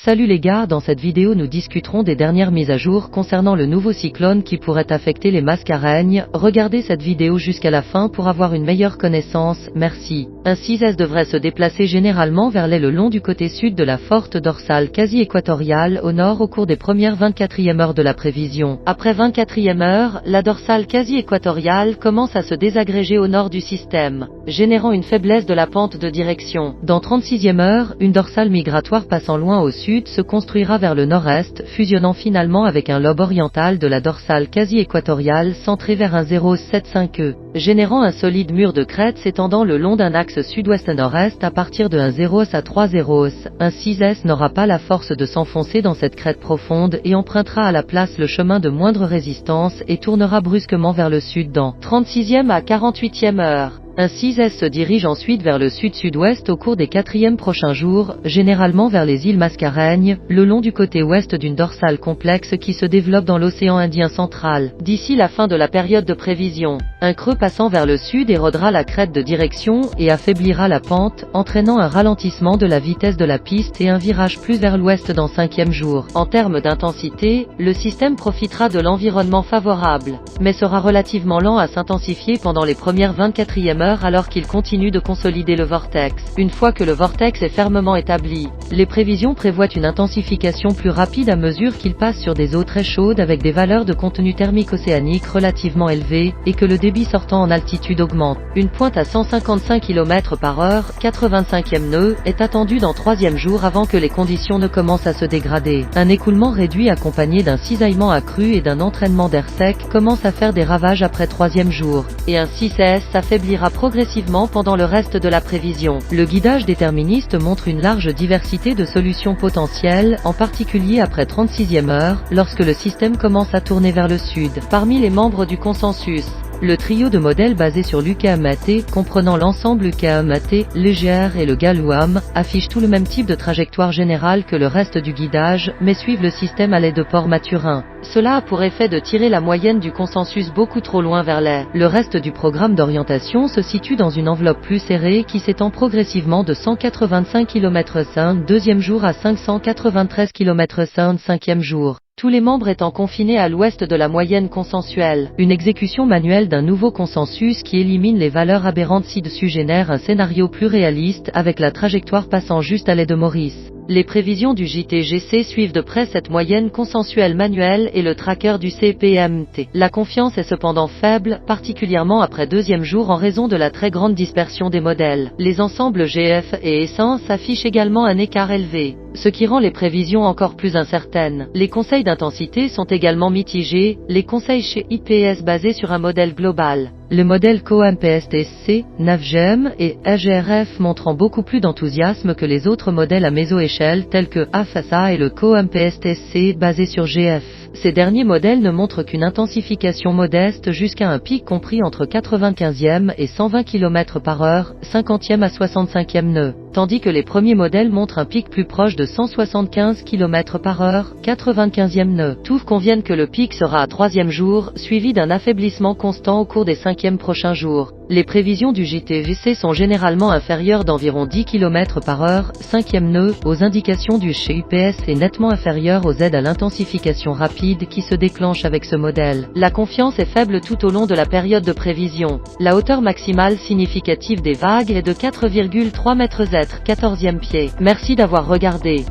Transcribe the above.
Salut les gars, dans cette vidéo nous discuterons des dernières mises à jour concernant le nouveau cyclone qui pourrait affecter les Mascareignes. Regardez cette vidéo jusqu'à la fin pour avoir une meilleure connaissance, merci. Un 6S devrait se déplacer généralement vers le long du côté sud de la forte dorsale quasi-équatoriale au nord au cours des premières 24e heures de la prévision. Après 24e heure, la dorsale quasi-équatoriale commence à se désagréger au nord du système, générant une faiblesse de la pente de direction. Dans 36e heure, une dorsale migratoire passant loin au sud se construira vers le nord-est, fusionnant finalement avec un lobe oriental de la dorsale quasi-équatoriale centré vers un 0,75e, générant un solide mur de crête s'étendant le long d'un axe sud-ouest-nord-est à partir de 1,0 à 3,0. Un 6S n'aura pas la force de s'enfoncer dans cette crête profonde et empruntera à la place le chemin de moindre résistance et tournera brusquement vers le sud dans 36e à 48e heure. Un 6S se dirige ensuite vers le sud-sud-ouest au cours des 4e prochains jours, généralement vers les îles Mascareignes, le long du côté ouest d'une dorsale complexe qui se développe dans l'océan Indien central. D'ici la fin de la période de prévision, un creux passant vers le sud érodera la crête de direction et affaiblira la pente, entraînant un ralentissement de la vitesse de la piste et un virage plus vers l'ouest dans 5e jour. En termes d'intensité, le système profitera de l'environnement favorable, mais sera relativement lent à s'intensifier pendant les premières 24e heures alors qu'il continue de consolider le vortex. Une fois que le vortex est fermement établi, les prévisions prévoient une intensification plus rapide à mesure qu'il passe sur des eaux très chaudes avec des valeurs de contenu thermique océanique relativement élevées et que le débit sortant en altitude augmente. Une pointe à 155 km/h, 85e nœud, est attendue dans 3e jour avant que les conditions ne commencent à se dégrader. Un écoulement réduit accompagné d'un cisaillement accru et d'un entraînement d'air sec commence à faire des ravages après 3e jour, et un 6S s'affaiblira progressivement pendant le reste de la prévision. Le guidage déterministe montre une large diversité de solutions potentielles, en particulier après 36e heure, lorsque le système commence à tourner vers le sud. Parmi les membres du consensus, le trio de modèles basé sur l'UKMAT, comprenant l'ensemble UKMAT, l'EGR et le GALUAM, affiche tout le même type de trajectoire générale que le reste du guidage, mais suivent le système à l'aide de Port-Maturin. Cela a pour effet de tirer la moyenne du consensus beaucoup trop loin vers l'est. Le reste du programme d'orientation se situe dans une enveloppe plus serrée qui s'étend progressivement de 185 km/h 2e jour à 593 km/h 5e jour. Tous les membres étant confinés à l'ouest de la moyenne consensuelle. Une exécution manuelle d'un nouveau consensus qui élimine les valeurs aberrantes ci-dessus génère un scénario plus réaliste avec la trajectoire passant juste à l'aide de Maurice. Les prévisions du JTGC suivent de près cette moyenne consensuelle manuelle et le tracker du CPMT. La confiance est cependant faible, particulièrement après 2e jour en raison de la très grande dispersion des modèles. Les ensembles GF et Essence affichent également un écart élevé, ce qui rend les prévisions encore plus incertaines. Les conseils d'intensité sont également mitigés, les conseils chez IPS basés sur un modèle global. Le modèle COMPSTC, NavGem et AGRF montrant beaucoup plus d'enthousiasme que les autres modèles à méso-échelle tels que AFASA et le COMPSTC basé sur GF. Ces derniers modèles ne montrent qu'une intensification modeste jusqu'à un pic compris entre 95e et 120 km/h, 50e à 65e nœud, tandis que les premiers modèles montrent un pic plus proche de 175 km/h, 95e nœud. Tous conviennent que le pic sera à 3e jour, suivi d'un affaiblissement constant au cours des 5e prochains jours. Les prévisions du JTGC sont généralement inférieures d'environ 10 km/h, 5e nœud, aux indications du chez UPS et nettement inférieures aux aides à l'intensification rapide qui se déclenchent avec ce modèle. La confiance est faible tout au long de la période de prévision. La hauteur maximale significative des vagues est de 4,3 m Z, 14e pied. Merci d'avoir regardé.